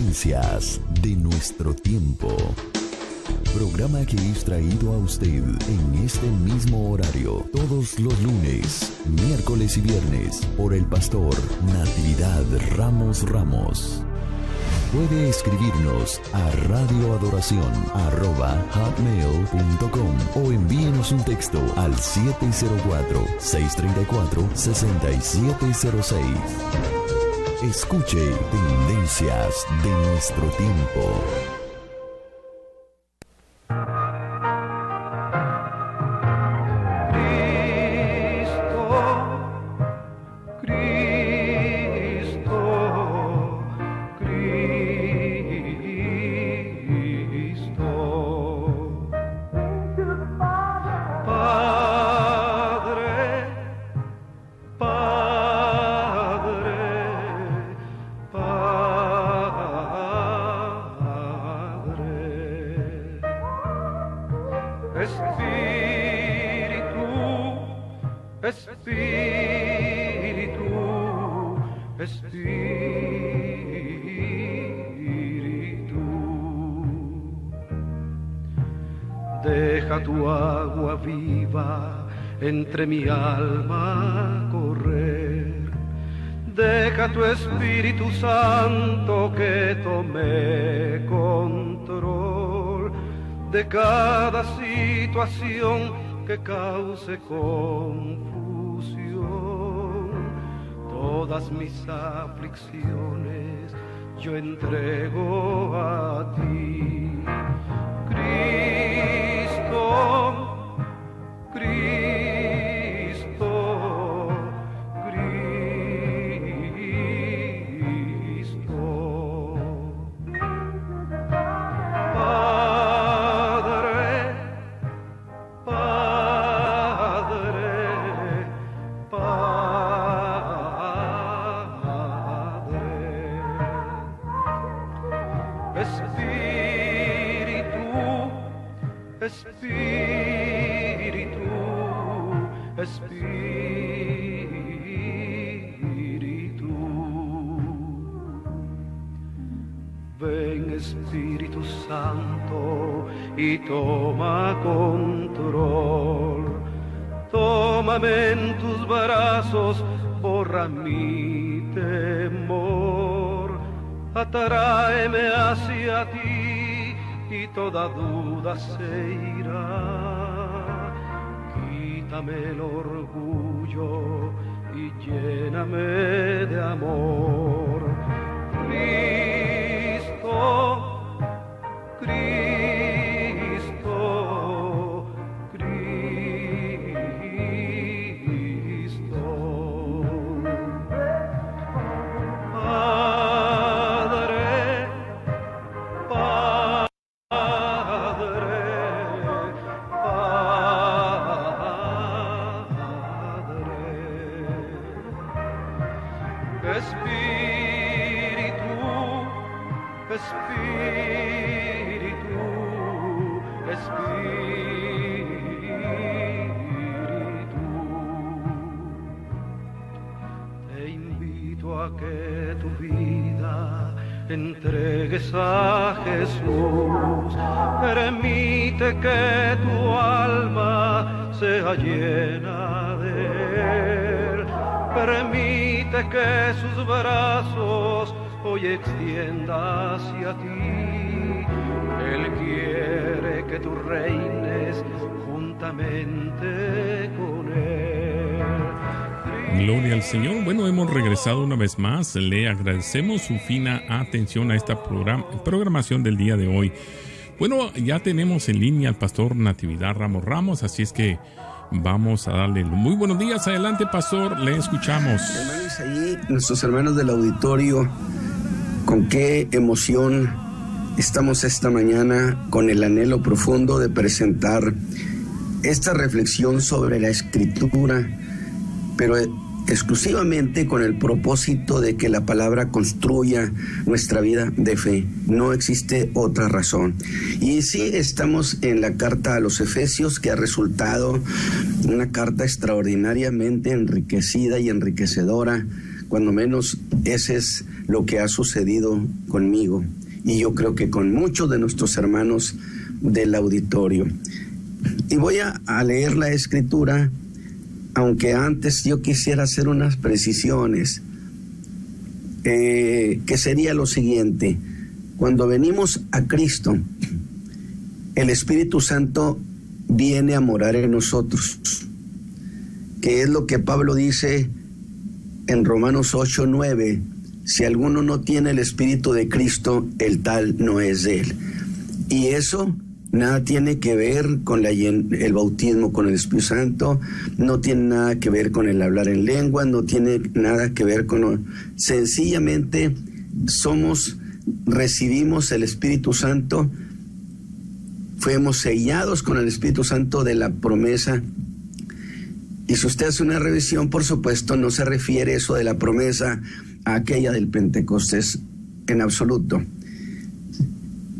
Tendencias de nuestro tiempo. Programa que es traído a usted en este mismo horario todos los lunes, miércoles y viernes por el pastor Natividad Ramos. Puede escribirnos a radioadoración@hotmail.com o envíenos un texto al 704-634-6706. Escuche Tendencias de nuestro tiempo. Deja tu agua viva entre mi alma correr. Deja tu Espíritu Santo que tome control de cada situación que cause confusión. Todas mis aflicciones yo entrego a ti, Cristo. Ven Espíritu Santo y toma control. Tómame en tus brazos, borra mi temor. Atráeme hacia ti y toda duda se irá. Quítame el orgullo y lléname de amor. Cristo, Cristo, Cristo. Padre, Padre, Padre. Espíritu, te invito a que tu vida entregues a Jesús. Permite que tu alma sea llena de Él. Permite que sus brazos hoy extienda hacia ti. Él quiere que tú reines juntamente con Él. Gloria al Señor. Bueno, hemos regresado una vez más. Le agradecemos su fina atención a esta programación del día de hoy. Bueno, ya tenemos en línea al pastor Natividad Ramos, así es que vamos a darle muy buenos días. Adelante, pastor, le escuchamos. Hermanos, ahí nuestros hermanos del auditorio, con qué emoción estamos esta mañana con el anhelo profundo de presentar esta reflexión sobre la Escritura, pero exclusivamente con el propósito de que la palabra construya nuestra vida de fe. No existe otra razón. Y sí, estamos en la carta a los Efesios, que ha resultado una carta extraordinariamente enriquecida y enriquecedora. Cuando menos esa es lo que ha sucedido conmigo y yo creo que con muchos de nuestros hermanos del auditorio. Y voy a leer la escritura, aunque antes yo quisiera hacer unas precisiones, que sería lo siguiente: cuando venimos a Cristo, el Espíritu Santo viene a morar en nosotros, que es lo que Pablo dice en Romanos 8:9, si alguno no tiene el Espíritu de Cristo, el tal no es de él. Y eso nada tiene que ver con el bautismo con el Espíritu Santo, no tiene nada que ver con el hablar en lengua, no tiene nada que ver con... Sencillamente recibimos el Espíritu Santo, fuimos sellados con el Espíritu Santo de la promesa. Y si usted hace una revisión, por supuesto, no se refiere eso de la promesa a aquella del Pentecostés en absoluto.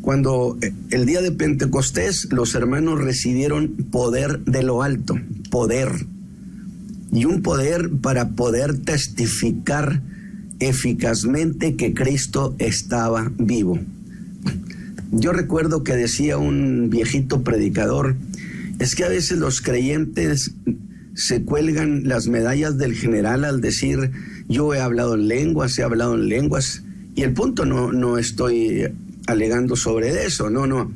Cuando el día de Pentecostés, los hermanos recibieron poder de lo alto, poder. Y un poder para poder testificar eficazmente que Cristo estaba vivo. Yo recuerdo que decía un viejito predicador, es que a veces los creyentes se cuelgan las medallas del general al decir, yo he hablado en lenguas, y el punto no estoy alegando sobre eso, no.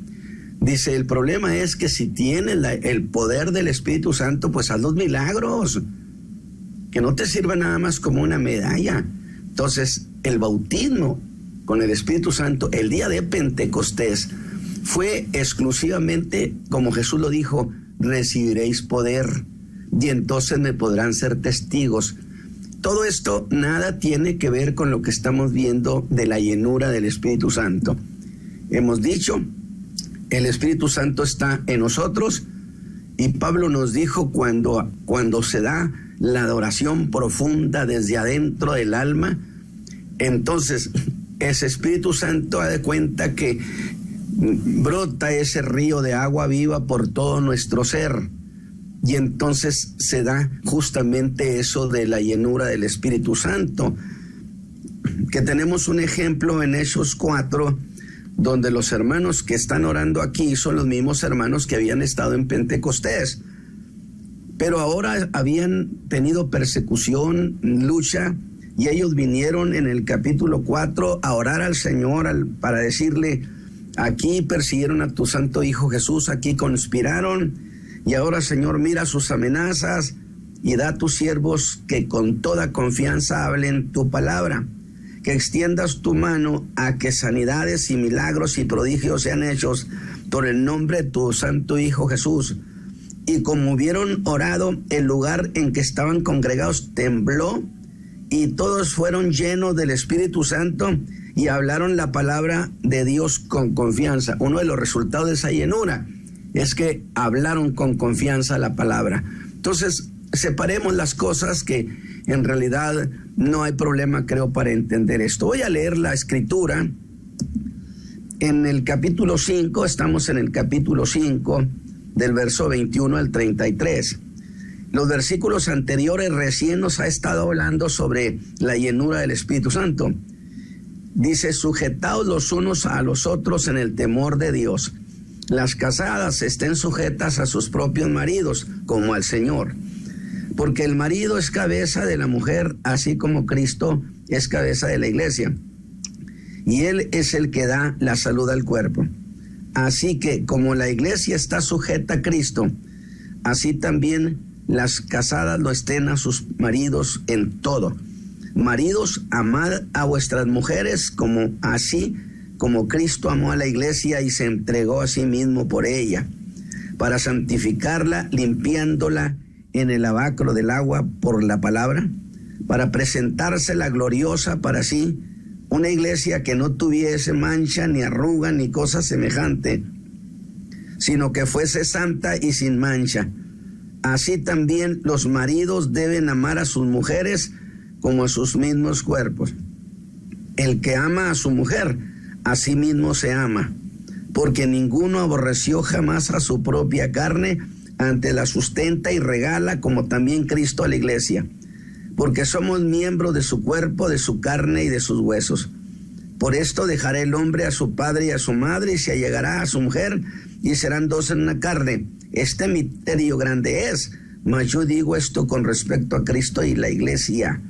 Dice, el problema es que si tienes el poder del Espíritu Santo, pues haz los milagros, que no te sirva nada más como una medalla. Entonces, el bautismo con el Espíritu Santo, el día de Pentecostés, fue exclusivamente, como Jesús lo dijo, recibiréis poder, y entonces me podrán ser testigos. Todo esto nada tiene que ver con lo que estamos viendo de la llenura del Espíritu Santo. Hemos dicho, el Espíritu Santo está en nosotros, y Pablo nos dijo cuando se da la adoración profunda desde adentro del alma, entonces ese Espíritu Santo da de cuenta que brota ese río de agua viva por todo nuestro ser, y entonces se da justamente eso de la llenura del Espíritu Santo, que tenemos un ejemplo en Hechos 4, donde los hermanos que están orando aquí son los mismos hermanos que habían estado en Pentecostés, pero ahora habían tenido persecución, lucha, y ellos vinieron en el capítulo 4 a orar al Señor para decirle, aquí persiguieron a tu santo Hijo Jesús, aquí conspiraron, y ahora, Señor, mira sus amenazas y da a tus siervos que con toda confianza hablen tu palabra, que extiendas tu mano a que sanidades y milagros y prodigios sean hechos por el nombre de tu santo Hijo Jesús. Y como hubieron orado, el lugar en que estaban congregados tembló, y todos fueron llenos del Espíritu Santo y hablaron la palabra de Dios con confianza. Uno de los resultados de esa llenura es que hablaron con confianza la palabra. Entonces, separemos las cosas, que en realidad no hay problema, creo, para entender esto. Voy a leer la escritura en el capítulo 5, estamos en el capítulo 5, del verso 21 al 33. Los versículos anteriores recién nos ha estado hablando sobre la llenura del Espíritu Santo. Dice, sujetaos los unos a los otros en el temor de Dios. Las casadas estén sujetas a sus propios maridos, como al Señor. Porque el marido es cabeza de la mujer, así como Cristo es cabeza de la iglesia. Y Él es el que da la salud al cuerpo. Así que, como la iglesia está sujeta a Cristo, así también las casadas lo estén a sus maridos en todo. Maridos, amad a vuestras mujeres como Cristo amó a la iglesia y se entregó a sí mismo por ella, para santificarla, limpiándola en el lavacro del agua por la palabra, para presentársela gloriosa para sí, una iglesia que no tuviese mancha, ni arruga, ni cosa semejante, sino que fuese santa y sin mancha. Así también los maridos deben amar a sus mujeres como a sus mismos cuerpos. El que ama a su mujer, a sí mismo se ama, porque ninguno aborreció jamás a su propia carne, antes la sustenta y regala, como también Cristo a la iglesia, porque somos miembros de su cuerpo, de su carne y de sus huesos. Por esto dejará el hombre a su padre y a su madre, y se allegará a su mujer, y serán dos en una carne. Este misterio grande es, mas yo digo esto con respecto a Cristo y la iglesia.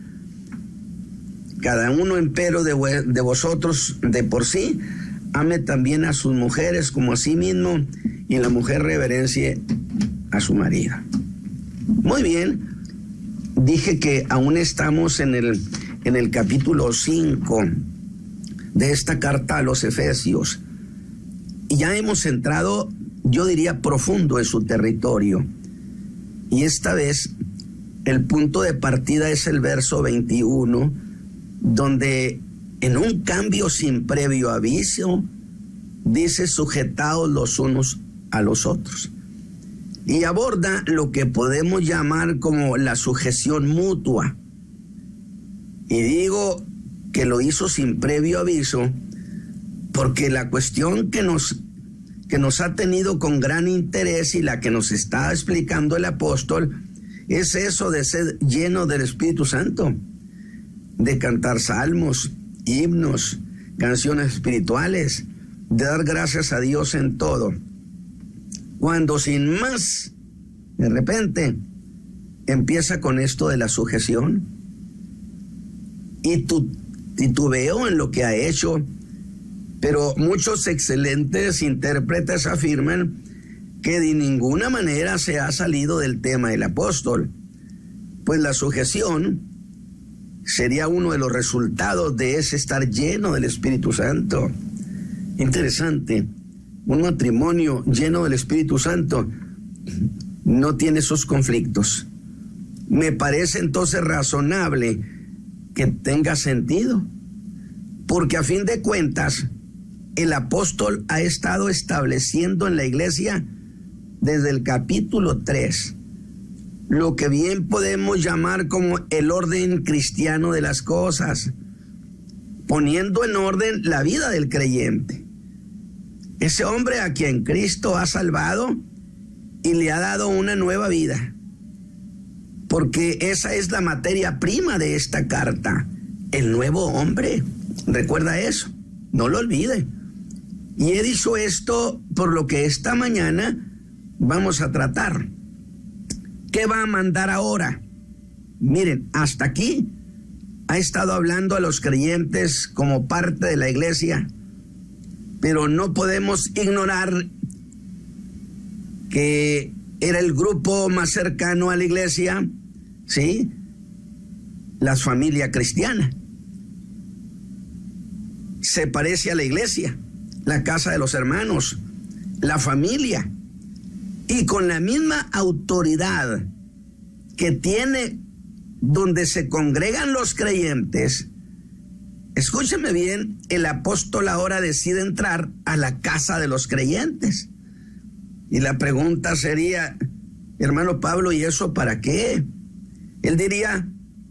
Cada uno empero de vosotros de por sí, ame también a sus mujeres como a sí mismo, y la mujer reverencie a su marido. Muy bien, dije que aún estamos en el capítulo 5 de esta carta a los Efesios, y ya hemos entrado, yo diría, profundo en su territorio, y esta vez el punto de partida es el verso 21, donde en un cambio sin previo aviso dice: sujetaos los unos a los otros, y aborda lo que podemos llamar como la sujeción mutua. Y digo que lo hizo sin previo aviso porque la cuestión que nos ha tenido con gran interés y la que nos está explicando el apóstol es eso de ser lleno del Espíritu Santo, de cantar salmos, himnos, canciones espirituales, de dar gracias a Dios en todo. Cuando sin más, de repente, empieza con esto de la sujeción, y titubeo en lo que ha hecho, pero muchos excelentes intérpretes afirman que de ninguna manera se ha salido del tema del apóstol, pues la sujeción sería uno de los resultados de ese estar lleno del Espíritu Santo. Interesante, un matrimonio lleno del Espíritu Santo no tiene esos conflictos. Me parece entonces razonable que tenga sentido, porque a fin de cuentas el apóstol ha estado estableciendo en la iglesia desde el capítulo 3 lo que bien podemos llamar como el orden cristiano de las cosas, poniendo en orden la vida del creyente. Ese hombre a quien Cristo ha salvado y le ha dado una nueva vida, porque esa es la materia prima de esta carta, el nuevo hombre. Recuerda eso, no lo olvide. Y he dicho esto por lo que esta mañana vamos a tratar. ¿Qué va a mandar ahora? Miren, hasta aquí ha estado hablando a los creyentes como parte de la iglesia, pero no podemos ignorar que era el grupo más cercano a la iglesia, ¿sí? La familia cristiana. Se parece a la iglesia, la casa de los hermanos, la familia, y con la misma autoridad que tiene donde se congregan los creyentes. Escúcheme bien, el apóstol ahora decide entrar a la casa de los creyentes. Y la pregunta sería, hermano Pablo, ¿y eso para qué? Él diría,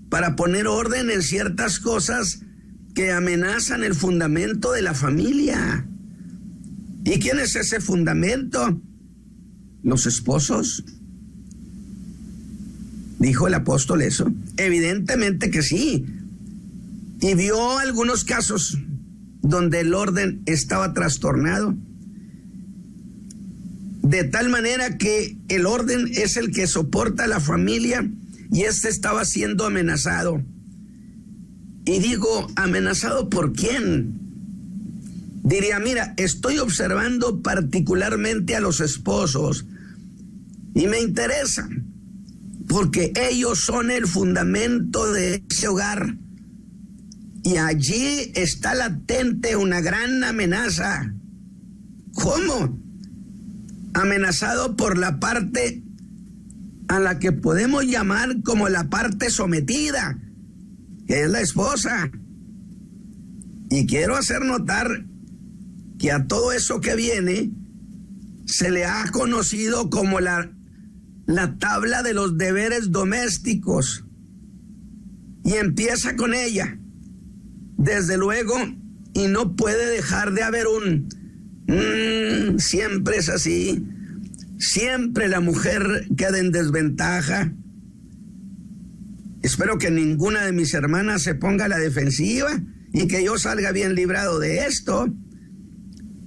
para poner orden en ciertas cosas que amenazan el fundamento de la familia. ¿Y quién es ese fundamento? ¿Los esposos? ¿Dijo el apóstol eso? Evidentemente que sí. Y vio algunos casos donde el orden estaba trastornado, de tal manera que el orden es el que soporta a la familia y este estaba siendo amenazado. Y digo, ¿amenazado por quién? Diría, mira, estoy observando particularmente a los esposos y me interesa porque ellos son el fundamento de ese hogar. Y allí está latente una gran amenaza. ¿Cómo? Amenazado por la parte a la que podemos llamar como la parte sometida, que es la esposa. Y quiero hacer notar que a todo eso que viene se le ha conocido como la tabla de los deberes domésticos. Y empieza con ella. Desde luego, y no puede dejar de haber siempre es así, siempre la mujer queda en desventaja. Espero que ninguna de mis hermanas se ponga a la defensiva y que yo salga bien librado de esto.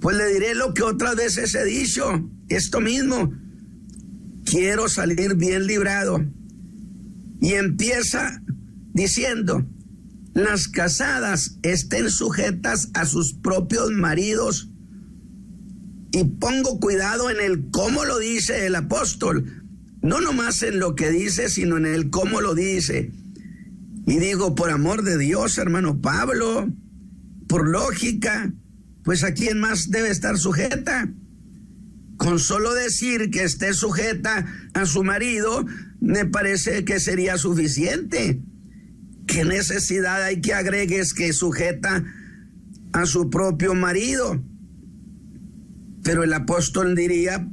Pues le diré lo que otras veces he dicho, esto mismo. Quiero salir bien librado. Y empieza diciendo: las casadas estén sujetas a sus propios maridos. Y pongo cuidado en el cómo lo dice el apóstol. No nomás en lo que dice, sino en el cómo lo dice. Y digo, por amor de Dios, hermano Pablo, por lógica, pues ¿a quién más debe estar sujeta? Con solo decir que esté sujeta a su marido, me parece que sería suficiente. ¿Qué necesidad hay que agregues que sujeta a su propio marido? Pero el apóstol diría,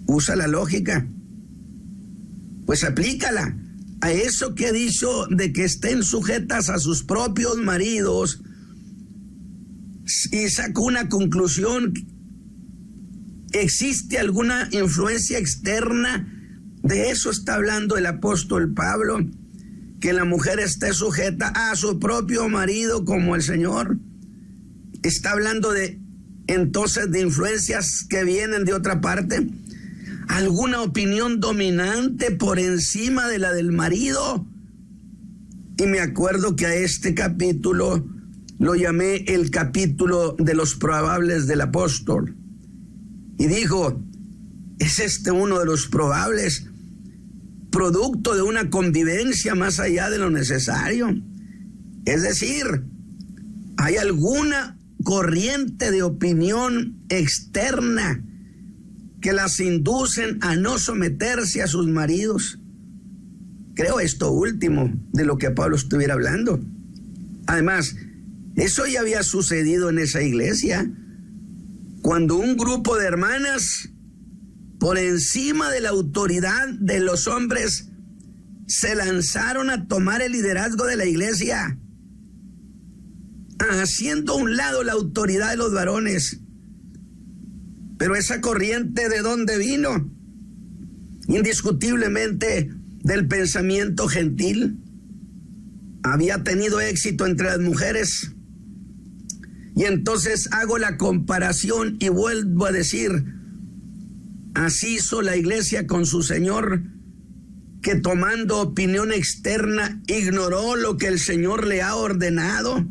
usa la lógica. Pues aplícala a eso que he dicho de que estén sujetas a sus propios maridos, y saco una conclusión. ¿Existe alguna influencia externa? De eso está hablando el apóstol Pablo, que la mujer esté sujeta a su propio marido como el Señor. Está hablando entonces de influencias que vienen de otra parte. ¿Alguna opinión dominante por encima de la del marido? Y me acuerdo que a este capítulo lo llamé el capítulo de los probables del apóstol. Y dijo, ¿es este uno de los probables, producto de una convivencia más allá de lo necesario? Es decir, ¿hay alguna corriente de opinión externa que las inducen a no someterse a sus maridos? Creo esto último de lo que Pablo estuviera hablando. Además, eso ya había sucedido en esa iglesia, cuando un grupo de hermanas, por encima de la autoridad de los hombres, se lanzaron a tomar el liderazgo de la iglesia, haciendo a un lado la autoridad de los varones. Pero esa corriente, ¿de dónde vino? Indiscutiblemente del pensamiento gentil. Había tenido éxito entre las mujeres. Y entonces hago la comparación y vuelvo a decir, así hizo la iglesia con su Señor, que tomando opinión externa ignoró lo que el Señor le ha ordenado.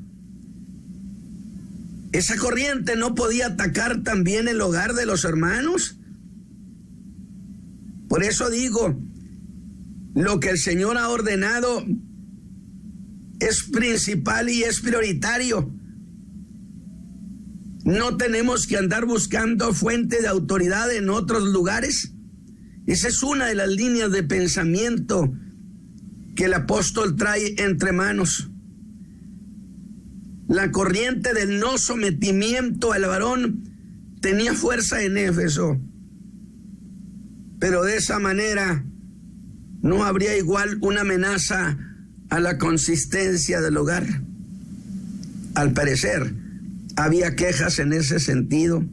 ¿Esa corriente no podía atacar también el hogar de los hermanos? Por eso digo, lo que el Señor ha ordenado es principal y es prioritario. No tenemos que andar buscando fuente de autoridad en otros lugares. Esa es una de las líneas de pensamiento que el apóstol trae entre manos. La corriente del no sometimiento al varón tenía fuerza en Éfeso, pero de esa manera no habría igual una amenaza a la consistencia del hogar. Al parecer, había quejas en ese sentido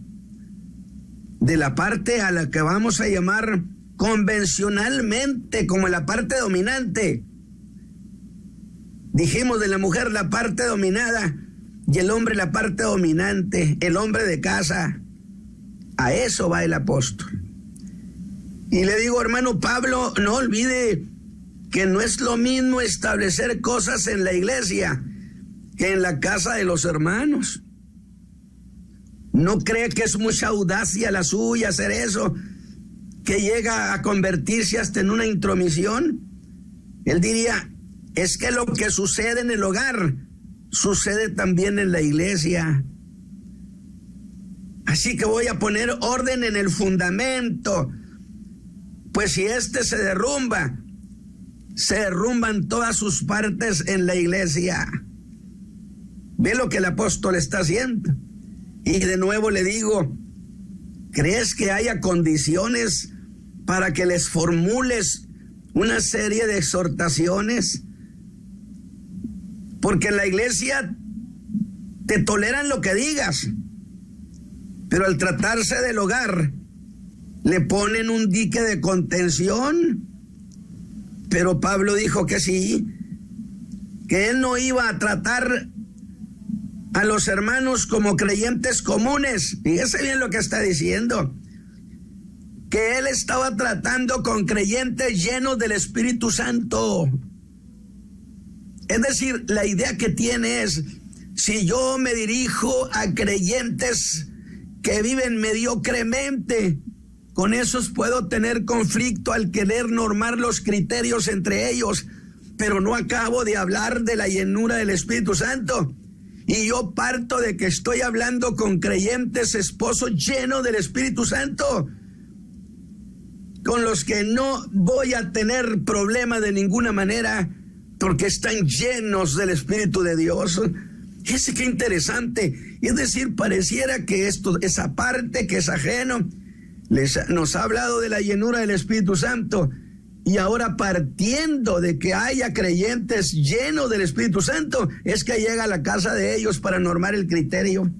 de la parte a la que vamos a llamar convencionalmente como la parte dominante. Dijimos de la mujer la parte dominada y el hombre la parte dominante, el hombre de casa. A eso va el apóstol. Y le digo, hermano Pablo, no olvide que no es lo mismo establecer cosas en la iglesia que en la casa de los hermanos. ¿No cree que es mucha audacia la suya hacer eso, que llega a convertirse hasta en una intromisión? Él diría, es que lo que sucede en el hogar sucede también en la iglesia. Así que voy a poner orden en el fundamento, pues si este se derrumban todas sus partes en la iglesia. Ve lo que el apóstol está haciendo. Y de nuevo le digo, ¿crees que haya condiciones para que les formules una serie de exhortaciones? Porque en la iglesia te toleran lo que digas, pero al tratarse del hogar le ponen un dique de contención. Pero Pablo dijo que sí, que él no iba a tratar a los hermanos como creyentes comunes. Fíjese bien lo que está diciendo, que él estaba tratando con creyentes llenos del Espíritu Santo. Es decir, la idea que tiene es, si yo me dirijo a creyentes que viven mediocremente, con esos puedo tener conflicto al querer normar los criterios entre ellos, pero no acabo de hablar de la llenura del Espíritu Santo. Y yo parto de que estoy hablando con creyentes esposos llenos del Espíritu Santo, con los que no voy a tener problema de ninguna manera, porque están llenos del Espíritu de Dios. Fíjese qué interesante. Es decir, pareciera que esto, esa parte que es ajeno, nos ha hablado de la llenura del Espíritu Santo, y ahora partiendo de que haya creyentes llenos del Espíritu Santo, es que llega a la casa de ellos para normar el criterio,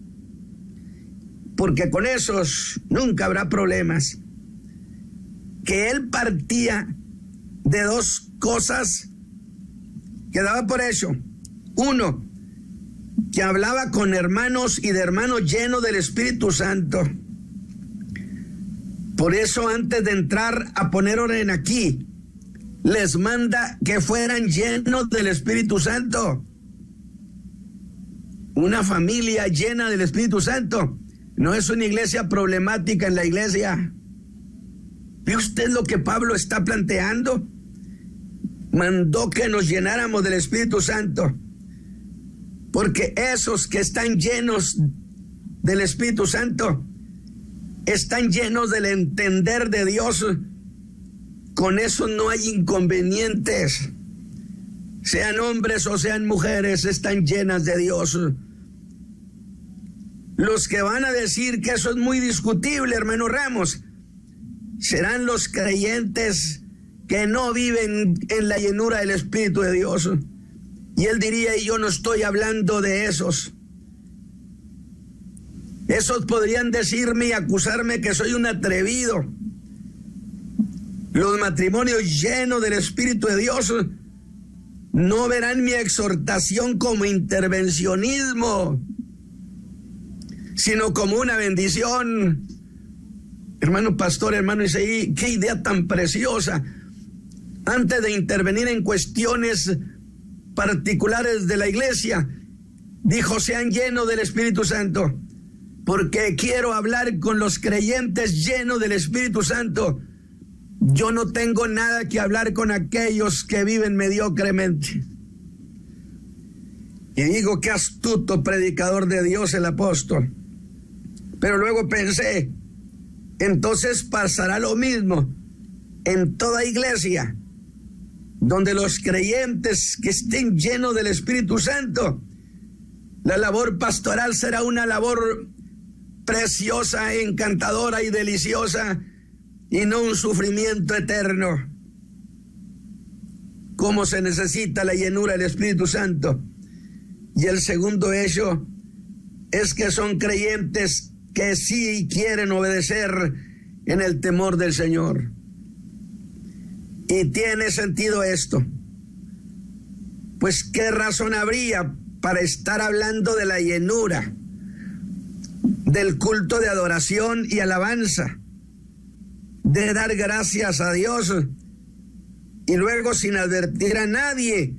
porque con esos nunca habrá problemas. Que él partía de dos cosas que daba por hecho. Uno, que hablaba con hermanos y de hermanos llenos del Espíritu Santo. Por eso, antes de entrar a poner orden aquí, les manda que fueran llenos del Espíritu Santo. Una familia llena del Espíritu Santo no es una iglesia problemática en la iglesia. ¿Ve usted lo que Pablo está planteando? Mandó que nos llenáramos del Espíritu Santo, porque esos que están llenos del Espíritu Santo están llenos del entender de Dios. Con eso no hay inconvenientes. Sean hombres o sean mujeres, están llenas de Dios. Los que van a decir que eso es muy discutible, hermano Ramos, serán los creyentes que no viven en la llenura del Espíritu de Dios. Y él diría, y yo no estoy hablando de esos. Esos podrían decirme y acusarme que soy un atrevido. Los matrimonios llenos del Espíritu de Dios no verán mi exhortación como intervencionismo, sino como una bendición. Hermano pastor, hermano Isaí, qué idea tan preciosa. Antes de intervenir en cuestiones particulares de la iglesia, dijo, sean llenos del Espíritu Santo, porque quiero hablar con los creyentes llenos del Espíritu Santo. Yo no tengo nada que hablar con aquellos que viven mediocremente. Y digo, qué astuto predicador de Dios el apóstol. Pero luego pensé, entonces pasará lo mismo en toda iglesia, donde los creyentes que estén llenos del Espíritu Santo, la labor pastoral será una labor preciosa, encantadora y deliciosa, y no un sufrimiento eterno. Como se necesita la llenura del Espíritu Santo. Y el segundo hecho es que son creyentes que sí quieren obedecer en el temor del Señor. Y tiene sentido esto. Pues qué razón habría para estar hablando de la llenura, del culto de adoración y alabanza, de dar gracias a Dios, y luego, sin advertir a nadie,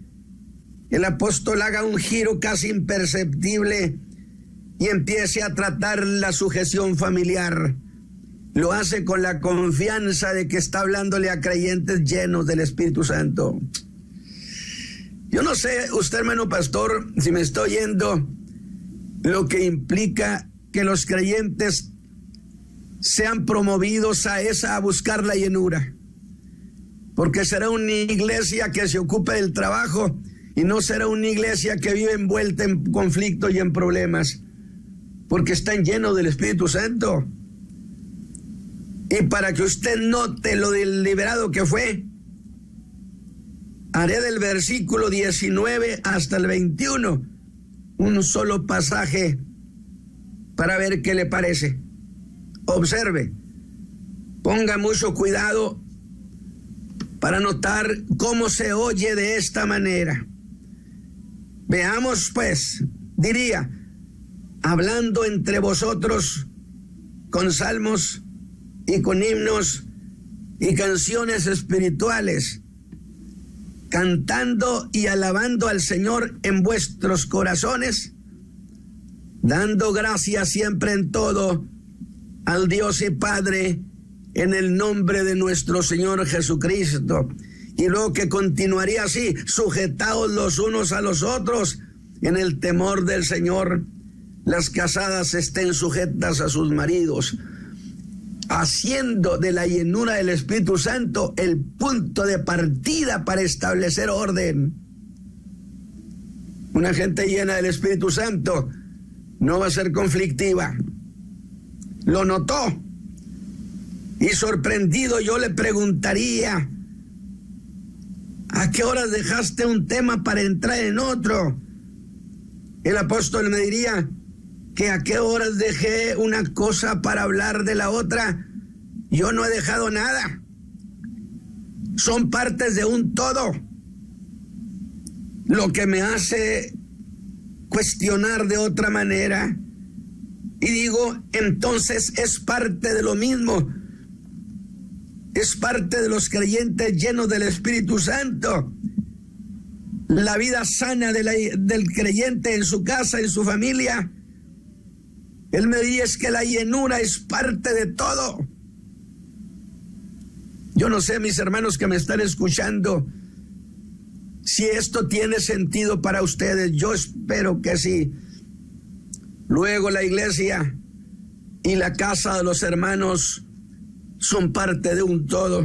el apóstol haga un giro casi imperceptible y empiece a tratar la sujeción familiar. Lo hace con la confianza de que está hablándole a creyentes llenos del Espíritu Santo. Yo no sé, usted, hermano pastor, si me está oyendo, lo que implica que los creyentes sean promovidos a buscar la llenura, porque será una iglesia que se ocupe del trabajo y no será una iglesia que vive envuelta en conflictos y en problemas, porque están llenos del Espíritu Santo. Y para que usted note lo deliberado que fue, haré del versículo 19 hasta el 21 un solo pasaje para ver qué le parece. Observe, ponga mucho cuidado para notar cómo se oye de esta manera. Veamos pues, diría, hablando entre vosotros con salmos y con himnos y canciones espirituales, cantando y alabando al Señor en vuestros corazones, dando gracias siempre en todo al Dios y Padre en el nombre de nuestro Señor Jesucristo. Y luego que continuaría así: sujetaos los unos a los otros en el temor del Señor. Las casadas estén sujetas a sus maridos, haciendo de la llenura del Espíritu Santo el punto de partida para establecer orden. Una gente llena del Espíritu Santo no va a ser conflictiva. Lo notó. Y sorprendido yo le preguntaría: ¿a qué horas dejaste un tema para entrar en otro? El apóstol me diría que a qué horas dejé una cosa para hablar de la otra. Yo no he dejado nada. Son partes de un todo. Lo que me hace cuestionar de otra manera. Y digo, entonces es parte de lo mismo. Es parte de los creyentes llenos del Espíritu Santo. La vida sana del creyente en su casa, en su familia. Él me dice es que la llenura es parte de todo. Yo no sé, mis hermanos que me están escuchando, si esto tiene sentido para ustedes. Yo espero que sí. Luego la iglesia y la casa de los hermanos son parte de un todo.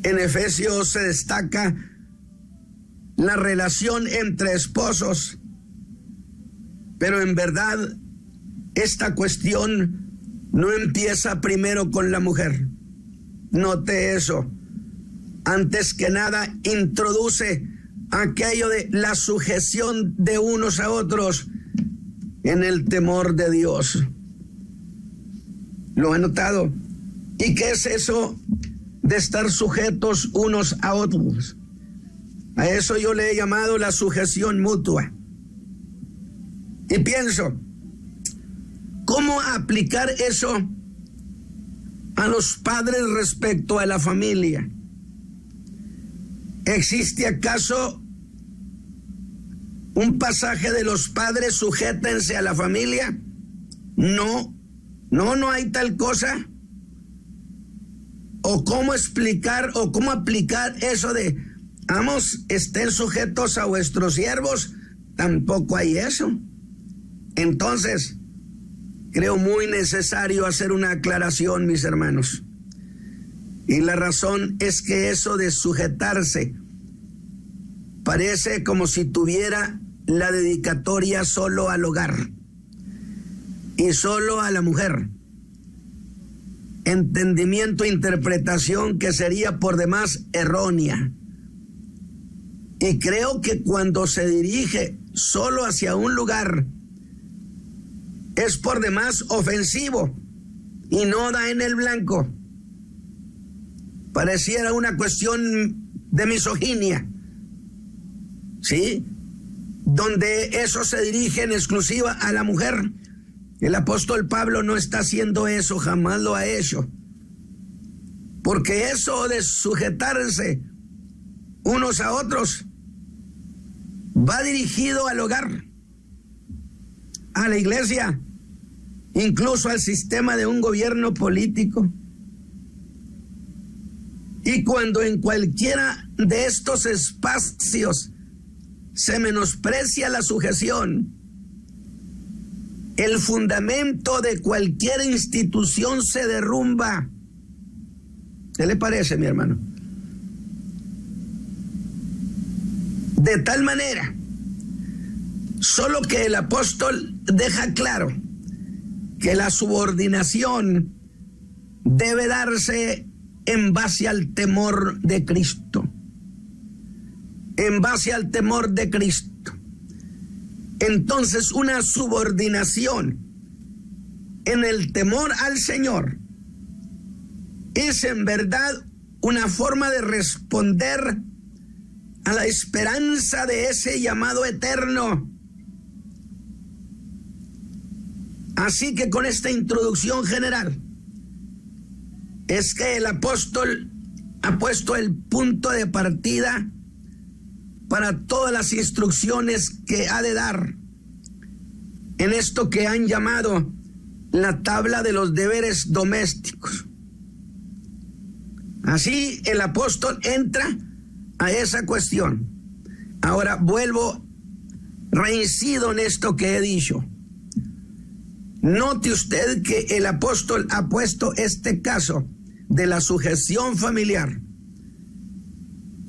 En Efesios se destaca la relación entre esposos, pero en verdad esta cuestión no empieza primero con la mujer. Note eso. Antes que nada introduce aquello de la sujeción de unos a otros en el temor de Dios. ¿Lo han notado? ¿Y qué es eso de estar sujetos unos a otros? A eso yo le he llamado la sujeción mutua. Y pienso, ¿cómo aplicar eso a los padres respecto a la familia? ¿Existe acaso un pasaje de los padres sujétense a la familia? No hay tal cosa. ¿O cómo explicar o cómo aplicar eso de amos, estén sujetos a vuestros siervos? Tampoco hay eso. Entonces, creo muy necesario hacer una aclaración, mis hermanos. Y la razón es que eso de sujetarse parece como si tuviera la dedicatoria solo al hogar y solo a la mujer. Entendimiento, interpretación que sería por demás errónea. Y creo que cuando se dirige solo hacia un lugar, es por demás ofensivo y no da en el blanco. Pareciera una cuestión de misoginia, ¿sí? Donde eso se dirige en exclusiva a la mujer. El apóstol Pablo no está haciendo eso, jamás lo ha hecho. Porque eso de sujetarse unos a otros va dirigido al hogar, a la iglesia, incluso al sistema de un gobierno político. Y cuando en cualquiera de estos espacios se menosprecia la sujeción, el fundamento de cualquier institución se derrumba. ¿Qué le parece, mi hermano? De tal manera, solo que el apóstol deja claro que la subordinación debe darse en base al temor de Cristo. En base al temor de Cristo. Entonces, una subordinación en el temor al Señor es en verdad una forma de responder a la esperanza de ese llamado eterno. Así que con esta introducción general, es que el apóstol ha puesto el punto de partida para todas las instrucciones que ha de dar en esto que han llamado la tabla de los deberes domésticos. Así el apóstol entra a esa cuestión. Ahora reincido en esto que he dicho. Note usted que el apóstol ha puesto este caso de la sujeción familiar,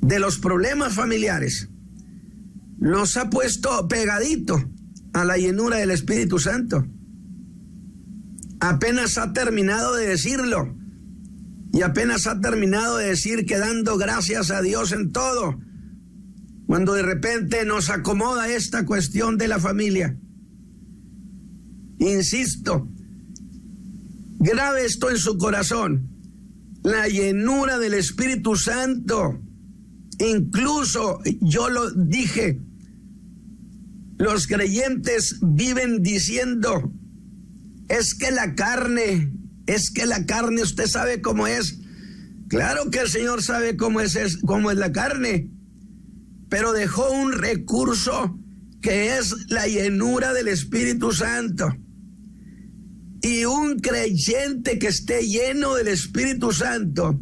de los problemas familiares, los ha puesto pegadito a la llenura del Espíritu Santo. Apenas ha terminado de decirlo, y apenas ha terminado de decir que dando gracias a Dios en todo, cuando de repente nos acomoda esta cuestión de la familia. Insisto, grabe esto en su corazón, la llenura del Espíritu Santo. Incluso yo lo dije, los creyentes viven diciendo, es que la carne, usted sabe cómo es. Claro que el Señor sabe cómo es la carne, pero dejó un recurso que es la llenura del Espíritu Santo. Y un creyente que esté lleno del Espíritu Santo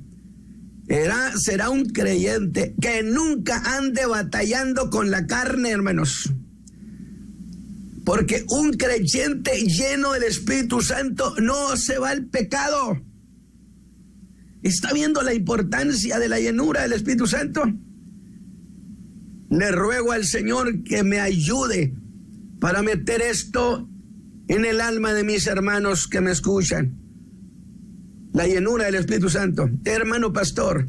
será un creyente que nunca ande batallando con la carne, hermanos. Porque un creyente lleno del Espíritu Santo no se va al pecado. ¿Está viendo la importancia de la llenura del Espíritu Santo? Le ruego al Señor que me ayude para meter esto en el alma de mis hermanos que me escuchan. La llenura del Espíritu Santo. Hermano pastor,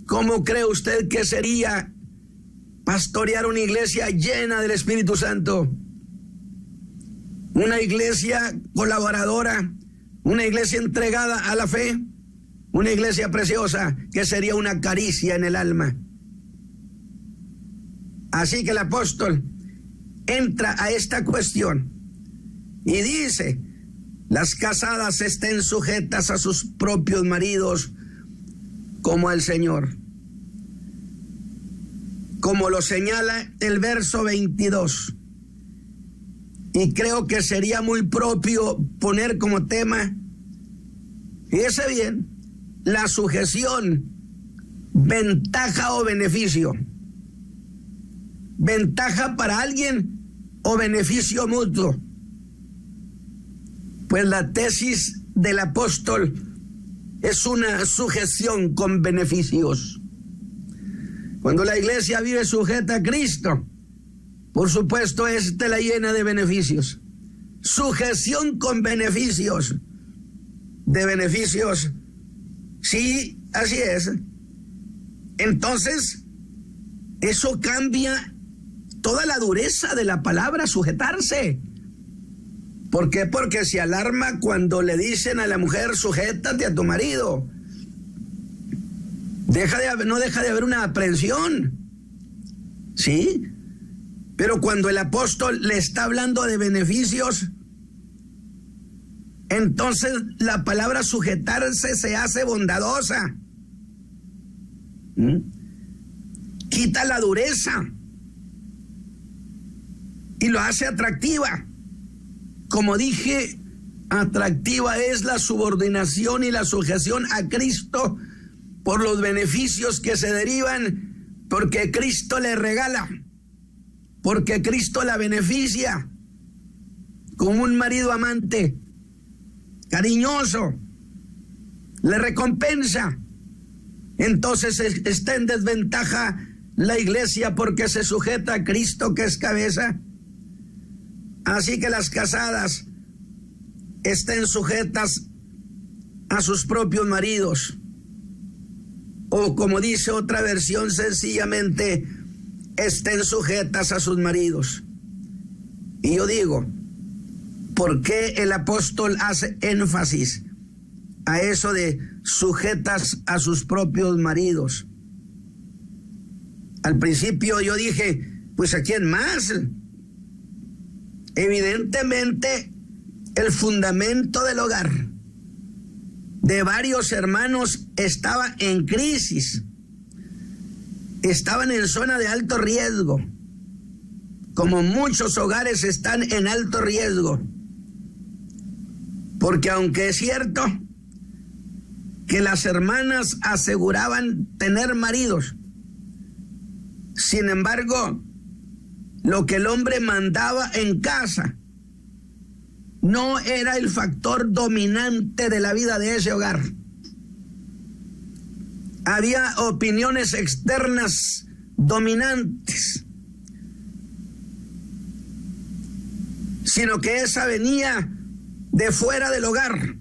¿cómo cree usted que sería pastorear una iglesia llena del Espíritu Santo? Una iglesia colaboradora, una iglesia entregada a la fe, una iglesia preciosa que sería una caricia en el alma. Así que el apóstol entra a esta cuestión y dice, las casadas estén sujetas a sus propios maridos como al Señor. Como lo señala el verso 22. Y creo que sería muy propio poner como tema, fíjese bien, la sujeción, ventaja o beneficio. Ventaja para alguien o beneficio mutuo. Pues la tesis del apóstol es una sujeción con beneficios. Cuando la iglesia vive sujeta a Cristo, por supuesto, la llena de beneficios. Sujeción con beneficios. De beneficios. Sí, así es. Entonces, eso cambia toda la dureza de la palabra dejarse. ¿Por qué? Porque se alarma cuando le dicen a la mujer, sujétate a tu marido. No deja de haber una aprensión. ¿Sí? Pero cuando el apóstol le está hablando de beneficios, entonces la palabra sujetarse se hace bondadosa. Quita la dureza y lo hace atractiva. Como dije, atractiva es la subordinación y la sujeción a Cristo por los beneficios que se derivan, porque Cristo le regala, porque Cristo la beneficia como un marido amante, cariñoso, le recompensa. Entonces está en desventaja la iglesia porque se sujeta a Cristo, que es cabeza. Así que las casadas estén sujetas a sus propios maridos. O como dice otra versión, sencillamente estén sujetas a sus maridos. Y yo digo, ¿por qué el apóstol hace énfasis a eso de sujetas a sus propios maridos? Al principio yo dije, pues ¿a quién más? Evidentemente, el fundamento del hogar de varios hermanos estaba en crisis. Estaban en zona de alto riesgo, como muchos hogares están en alto riesgo. Porque aunque es cierto que las hermanas aseguraban tener maridos, sin embargo, lo que el hombre mandaba en casa no era el factor dominante de la vida de ese hogar. Había opiniones externas dominantes, sino que esa venía de fuera del hogar,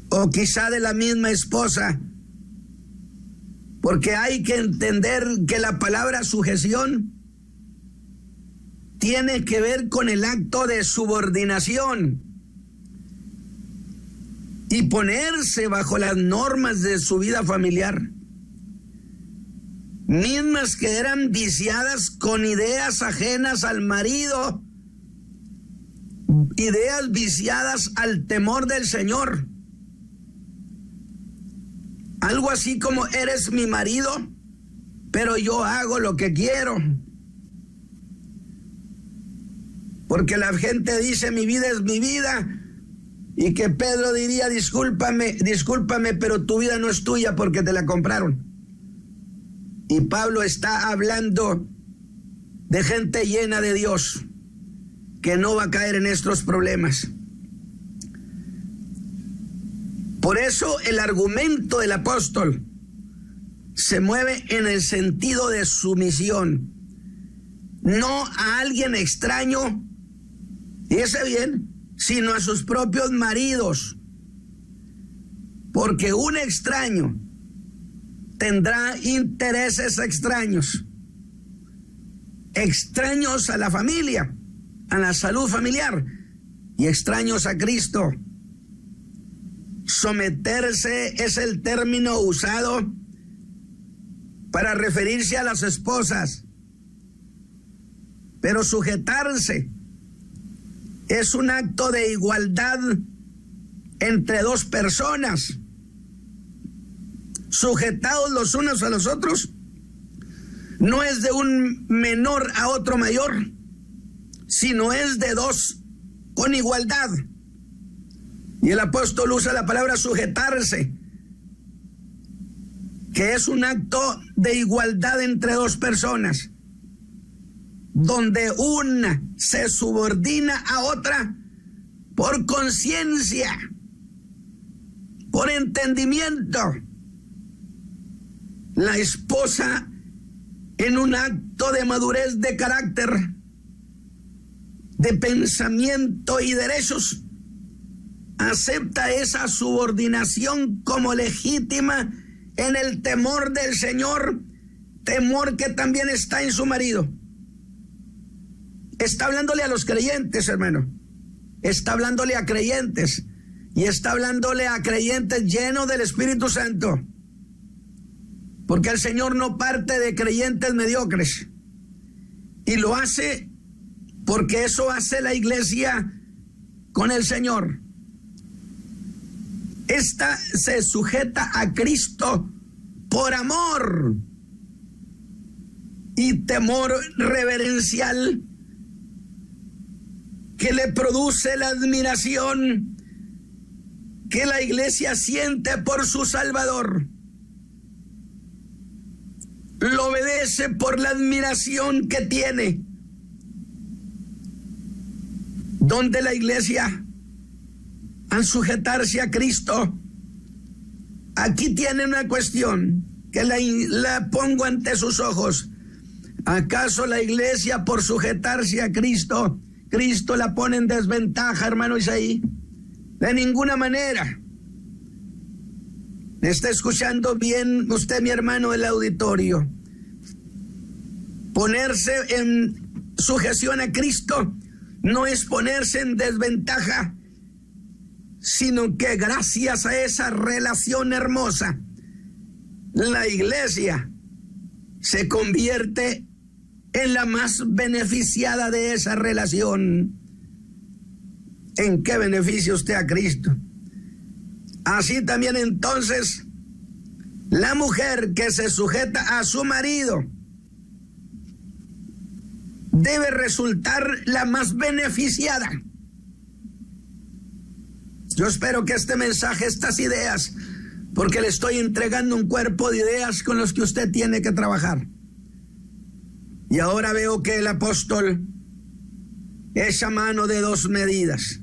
o quizá de la misma esposa, porque hay que entender que la palabra sujeción tiene que ver con el acto de subordinación y ponerse bajo las normas de su vida familiar, mismas que eran viciadas con ideas ajenas al marido, ideas viciadas al temor del Señor. Algo así como, eres mi marido, pero yo hago lo que quiero. Porque la gente dice, mi vida es mi vida, y que Pedro diría, discúlpame, pero tu vida no es tuya porque te la compraron. Y Pablo está hablando de gente llena de Dios, que no va a caer en estos problemas. Por eso el argumento del apóstol se mueve en el sentido de sumisión, no a alguien extraño, fíjese bien, sino a sus propios maridos, porque un extraño tendrá intereses extraños a la familia, a la salud familiar, y extraños a Cristo. Someterse es el término usado para referirse a las esposas, pero sujetarse es un acto de igualdad entre dos personas, sujetados los unos a los otros. No es de un menor a otro mayor, sino es de dos con igualdad. Y el apóstol usa la palabra sujetarse, que es un acto de igualdad entre dos personas, donde una se subordina a otra por conciencia, por entendimiento. La esposa, en un acto de madurez de carácter, de pensamiento y derechos, acepta esa subordinación como legítima en el temor del Señor, temor que también está en su marido. Está hablándole a los creyentes, hermano. Está hablándole a creyentes. Y está hablándole a creyentes llenos del Espíritu Santo. Porque el Señor no parte de creyentes mediocres. Y lo hace porque eso hace la iglesia con el Señor. Esta se sujeta a Cristo por amor y temor reverencial que le produce la admiración que la iglesia siente por su Salvador. Lo obedece por la admiración que tiene. Donde la iglesia, al sujetarse a Cristo, aquí tiene una cuestión que la pongo ante sus ojos. ¿Acaso la iglesia, por sujetarse a Cristo, Cristo la pone en desventaja, hermano Isaí? De ninguna manera. ¿Me está escuchando bien usted, mi hermano del auditorio? Ponerse en sujeción a Cristo no es ponerse en desventaja, sino que gracias a esa relación hermosa, la iglesia se convierte en la más beneficiada de esa relación. ¿En qué beneficia usted a Cristo? Así también entonces, la mujer que se sujeta a su marido debe resultar la más beneficiada. Yo espero que este mensaje, estas ideas, porque le estoy entregando un cuerpo de ideas con los que usted tiene que trabajar. Y ahora veo que el apóstol echa mano de dos medidas.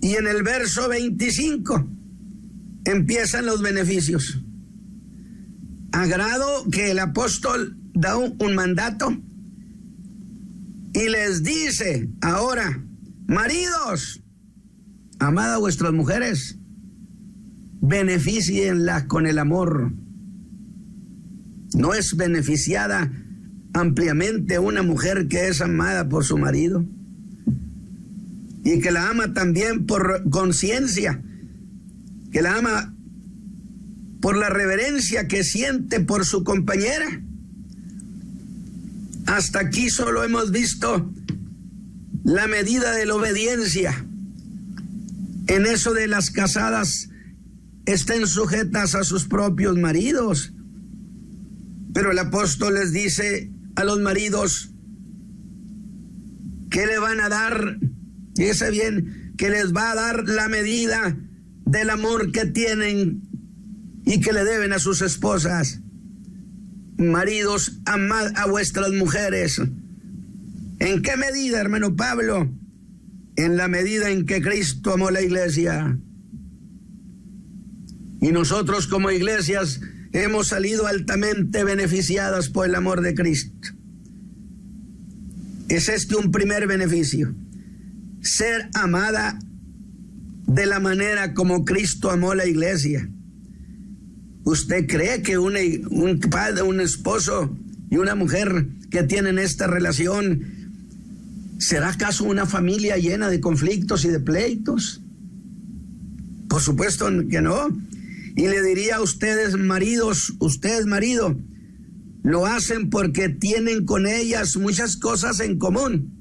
Y en el verso 25 empiezan los beneficios. Agrado que el apóstol da un mandato y les dice ahora: maridos, amad a vuestras mujeres, beneficienlas con el amor. ¿No es beneficiada ampliamente una mujer que es amada por su marido y que la ama también por conciencia, que la ama por la reverencia que siente por su compañera? Hasta aquí solo hemos visto la medida de la obediencia. En eso de las casadas estén sujetas a sus propios maridos. Pero el apóstol les dice a los maridos que le van a dar, fíjese bien, que les va a dar la medida del amor que tienen y que le deben a sus esposas. Maridos, amad a vuestras mujeres. ¿En qué medida, hermano Pablo? En la medida en que Cristo amó la iglesia. Y nosotros como iglesias hemos salido altamente beneficiadas por el amor de Cristo. Es este un primer beneficio: ser amada de la manera como Cristo amó la iglesia. ¿Usted cree que un padre, un esposo y una mujer que tienen esta relación, será acaso una familia llena de conflictos y de pleitos? Por supuesto que no. Y le diría a ustedes, maridos, ustedes, marido, lo hacen porque tienen con ellas muchas cosas en común.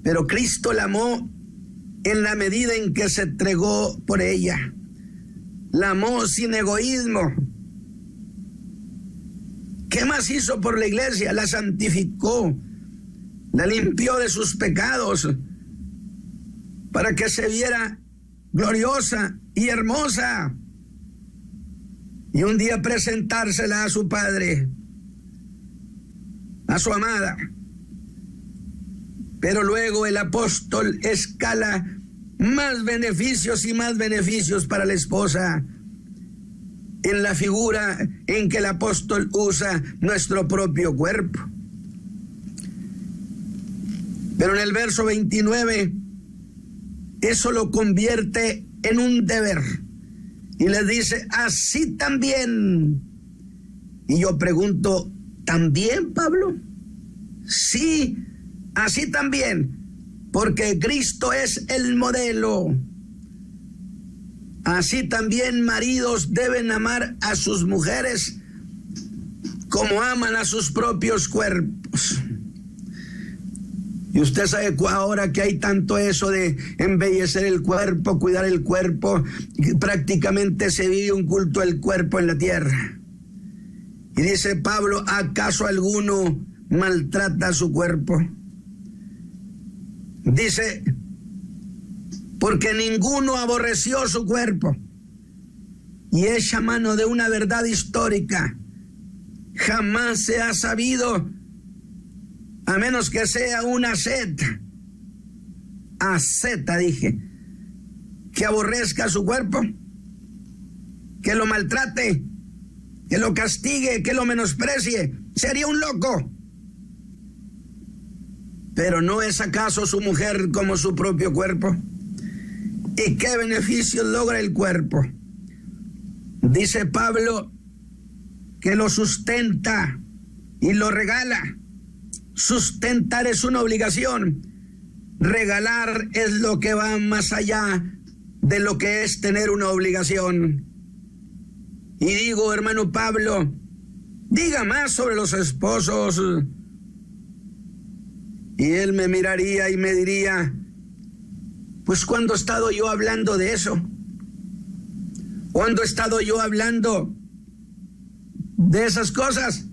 Pero Cristo la amó en la medida en que se entregó por ella. La amó sin egoísmo. ¿Qué más hizo por la iglesia? La santificó, la limpió de sus pecados para que se viera gloriosa y hermosa. Y un día presentársela a su padre, a su amada. Pero luego el apóstol escala más beneficios y más beneficios para la esposa, en la figura en que el apóstol usa nuestro propio cuerpo. Pero en el verso 29, eso lo convierte en un deber. Y les dice, así también. Y yo pregunto, ¿también, Pablo? Sí, así también. Porque Cristo es el modelo. Así también maridos deben amar a sus mujeres como aman a sus propios cuerpos. Y usted sabe ahora que hay tanto eso de embellecer el cuerpo, cuidar el cuerpo, prácticamente se vive un culto al cuerpo en la tierra. Y dice Pablo, ¿acaso alguno maltrata su cuerpo? Dice, porque ninguno aborreció su cuerpo. Y echa mano de una verdad histórica. Jamás se ha sabido, a menos que sea una asceta, dije, que aborrezca su cuerpo, que lo maltrate, que lo castigue, que lo menosprecie. Sería un loco. Pero ¿no es acaso su mujer como su propio cuerpo? ¿Y qué beneficios logra el cuerpo? Dice Pablo que lo sustenta y lo regala. Sustentar es una obligación. Regalar es lo que va más allá de lo que es tener una obligación. y digo, hermano Pablo, diga más sobre los esposos. Y él me miraría y me diría, pues ¿cuándo he estado yo hablando de eso? ¿Cuándo he estado yo hablando de esas cosas?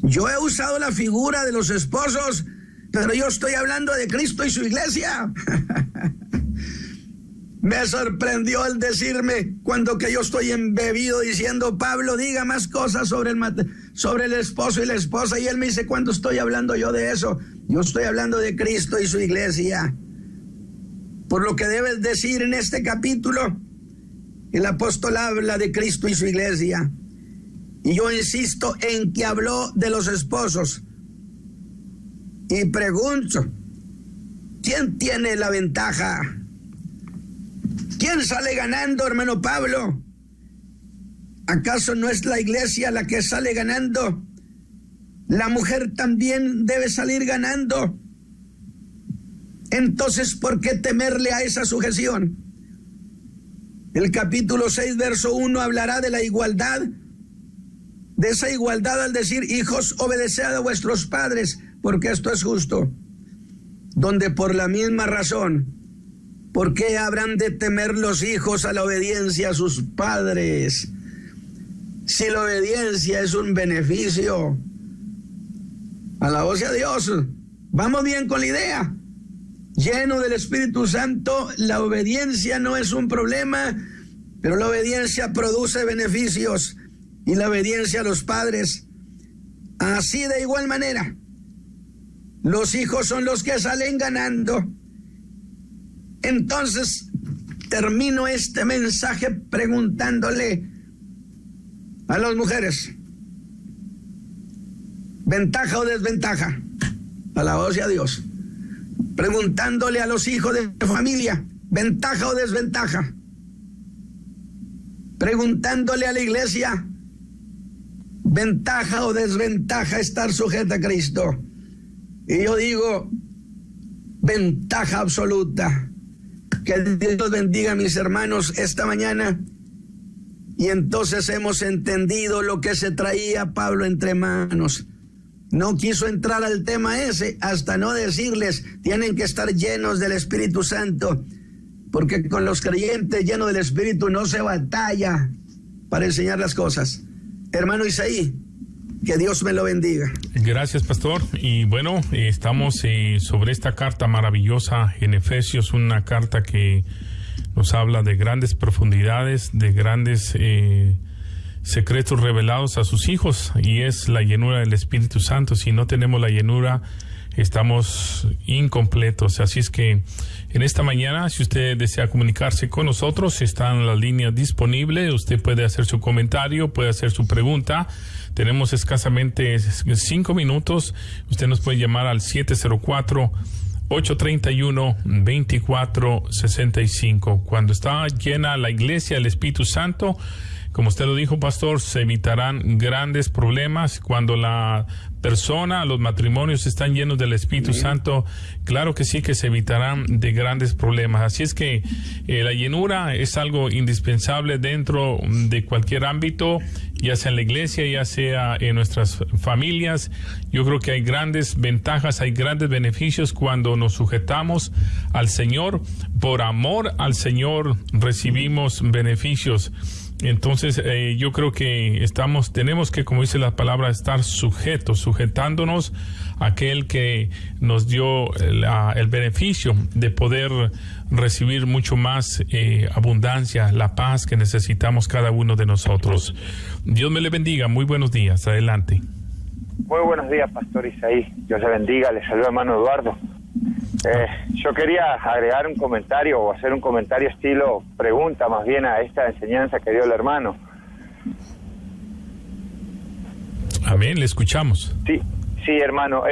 Yo he usado la figura de los esposos, pero yo estoy hablando de Cristo y su iglesia. Me sorprendió el decirme, cuando que yo estoy embebido diciendo, Pablo, diga más cosas sobre el esposo y la esposa. Y él me dice, ¿cuándo estoy hablando yo de eso? Yo estoy hablando de Cristo y su iglesia. Por lo que debes decir en este capítulo, el apóstol habla de Cristo y su iglesia. Y yo insisto en que habló de los esposos. Y pregunto, ¿quién tiene la ventaja? ¿Quién sale ganando, hermano Pablo? ¿Acaso no es la iglesia la que sale ganando? La mujer también debe salir ganando. Entonces, ¿por qué temerle a esa sujeción? El capítulo 6, verso 1 hablará de la igualdad, de esa igualdad al decir, hijos, obedeced a vuestros padres, porque esto es justo. Donde por la misma razón, ¿por qué habrán de temer los hijos a la obediencia a sus padres? Si la obediencia es un beneficio. Alabado sea Dios. Vamos bien con la idea. Lleno del Espíritu Santo, la obediencia no es un problema, pero la obediencia produce beneficios. Y la obediencia a los padres. Así de igual manera, los hijos son los que salen ganando. Entonces, termino este mensaje preguntándole a las mujeres, ¿ventaja o desventaja? Alabado sea Dios. Preguntándole a los hijos de familia, ¿ventaja o desventaja? Preguntándole a la iglesia, ¿ventaja o desventaja estar sujeta a Cristo? Y yo digo, ventaja absoluta. Que Dios bendiga a mis hermanos esta mañana. Y entonces hemos entendido lo que se traía Pablo entre manos. No quiso entrar al tema ese hasta no decirles, tienen que estar llenos del Espíritu Santo, porque con los creyentes llenos del Espíritu no se batalla para enseñar las cosas. Hermano Isaí, que Dios me lo bendiga. Gracias, pastor. Y bueno, estamos sobre esta carta maravillosa en Efesios, una carta que nos habla de grandes profundidades, de grandes secretos revelados a sus hijos, y es la llenura del Espíritu Santo. Si no tenemos la llenura, estamos incompletos. Así es que en esta mañana, si usted desea comunicarse con nosotros, están las líneas disponibles. Usted puede hacer su comentario, puede hacer su pregunta. Tenemos escasamente 5 minutos. Usted nos puede llamar al 704-831-2465. Cuando está llena la iglesia del Espíritu Santo, como usted lo dijo, pastor, se evitarán grandes problemas. Cuando la persona, los matrimonios están llenos del Espíritu Santo, claro que sí que se evitarán de grandes problemas. Así es que la llenura es algo indispensable dentro de cualquier ámbito, ya sea en la iglesia, ya sea en nuestras familias. Yo creo que hay grandes ventajas, hay grandes beneficios cuando nos sujetamos al Señor. Por amor al Señor recibimos beneficios. Entonces, yo creo que tenemos que, como dice la palabra, estar sujetándonos a aquel que nos dio el beneficio de poder recibir mucho más abundancia, la paz que necesitamos cada uno de nosotros. Dios me le bendiga. Muy buenos días. Adelante. Muy buenos días, Pastor Isaí. Dios le bendiga. Le saluda hermano Eduardo. Yo quería agregar un comentario o hacer un comentario estilo pregunta más bien a esta enseñanza que dio el hermano. Amén, le escuchamos. Sí, hermano.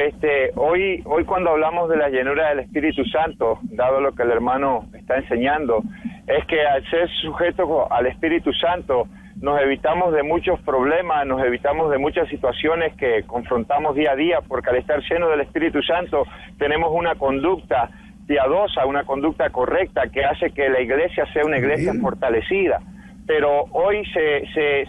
Hoy cuando hablamos de la llenura del Espíritu Santo, dado lo que el hermano está enseñando, es que al ser sujeto al Espíritu Santo nos evitamos de muchos problemas, nos evitamos de muchas situaciones que confrontamos día a día, porque al estar lleno del Espíritu Santo tenemos una conducta piadosa, una conducta correcta que hace que la iglesia sea una iglesia fortalecida. pero hoy se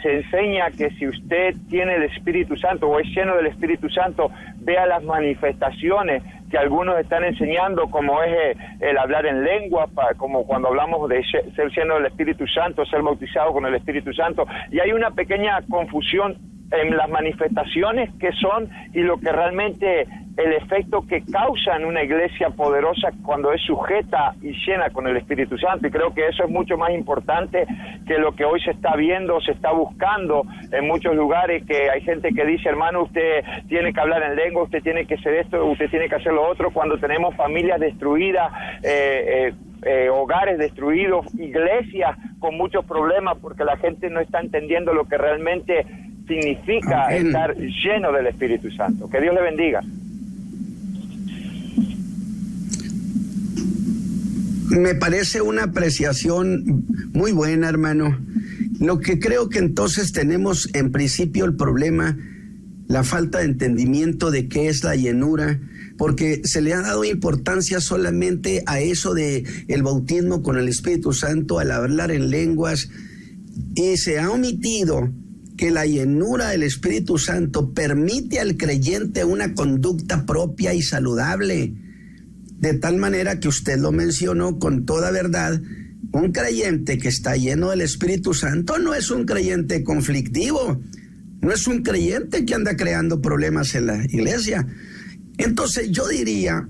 enseña que si usted tiene el Espíritu Santo o es lleno del Espíritu Santo, vea las manifestaciones que algunos están enseñando, como es el hablar en lengua, como cuando hablamos de ser lleno del Espíritu Santo, ser bautizado con el Espíritu Santo, y hay una pequeña confusión en las manifestaciones que son y lo que realmente el efecto que causa en una iglesia poderosa cuando es sujeta y llena con el Espíritu Santo, y creo que eso es mucho más importante que lo que hoy se está viendo, se está buscando en muchos lugares, que hay gente que dice, hermano, usted tiene que hablar en lengua, usted tiene que hacer esto, usted tiene que hacer lo otro, cuando tenemos familias destruidas, hogares destruidos, iglesias con muchos problemas porque la gente no está entendiendo lo que realmente significa estar lleno del Espíritu Santo. Que Dios le bendiga. Me parece una apreciación muy buena, hermano. Lo que creo que entonces tenemos en principio el problema, la falta de entendimiento de qué es la llenura, porque se le ha dado importancia solamente a eso de el bautismo con el Espíritu Santo, al hablar en lenguas, y se ha omitido que la llenura del Espíritu Santo permite al creyente una conducta propia y saludable, de tal manera que usted lo mencionó con toda verdad. Un creyente que está lleno del Espíritu Santo no es un creyente conflictivo, no es un creyente que anda creando problemas en la iglesia. Entonces yo diría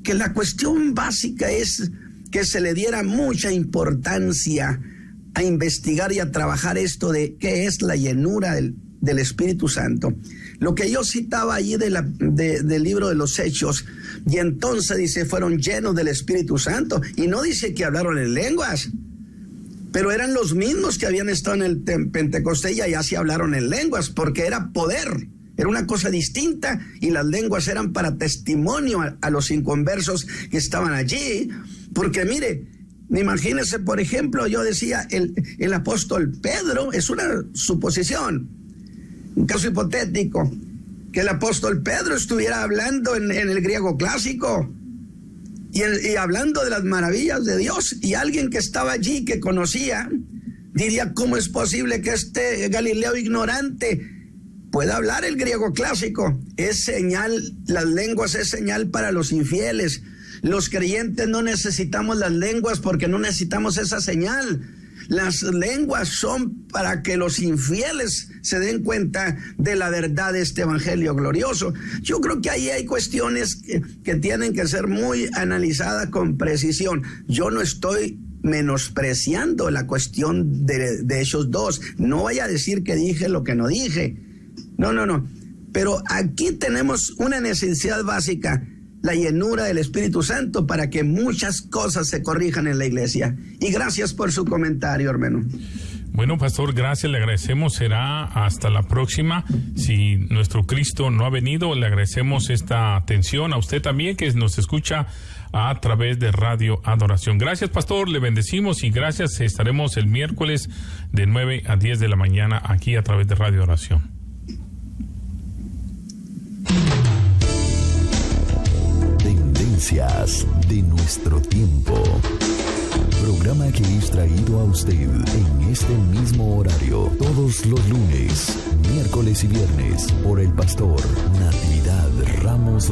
que la cuestión básica es que se le diera mucha importancia a investigar y a trabajar esto de qué es la llenura del Espíritu Santo. Lo que yo citaba allí del libro de los Hechos, y entonces dice, fueron llenos del Espíritu Santo, y no dice que hablaron en lenguas, pero eran los mismos que habían estado en el Pentecostés y allá sí hablaron en lenguas, porque era poder, era una cosa distinta, y las lenguas eran para testimonio a los inconversos que estaban allí, porque mire, imagínese, por ejemplo, yo decía, el apóstol Pedro, es una suposición, un caso hipotético, que el apóstol Pedro estuviera hablando en el griego clásico y hablando de las maravillas de Dios, y alguien que estaba allí, que conocía, diría, ¿cómo es posible que este Galileo ignorante pueda hablar el griego clásico? Es señal, las lenguas es señal para los infieles. Los creyentes no necesitamos las lenguas porque no necesitamos esa señal. Las lenguas son para que los infieles se den cuenta de la verdad de este evangelio glorioso. Yo creo que ahí hay cuestiones que tienen que ser muy analizadas con precisión. Yo no estoy menospreciando la cuestión de esos dos. No vaya a decir que dije lo que no dije. No. Pero aquí tenemos una necesidad básica, la llenura del Espíritu Santo, para que muchas cosas se corrijan en la iglesia. Y gracias por su comentario, hermano. Bueno, pastor, gracias, le agradecemos. Será hasta la próxima. Si nuestro Cristo no ha venido, le agradecemos esta atención a usted también, que nos escucha a través de Radio Adoración. Gracias, pastor, le bendecimos, y gracias. Estaremos el miércoles de 9 a 10 de la mañana aquí a través de Radio Adoración. Tendencias de nuestro tiempo. Programa que es traído a usted en este mismo horario todos los lunes, miércoles y viernes por el pastor Natividad Ramos.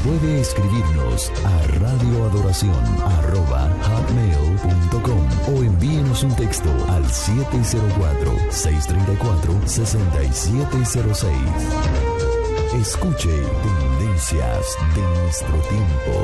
Puede escribirnos a radioadoración@hotmail.com o envíenos un texto al 704-634-6706. Escuche Tendencias de nuestro tiempo.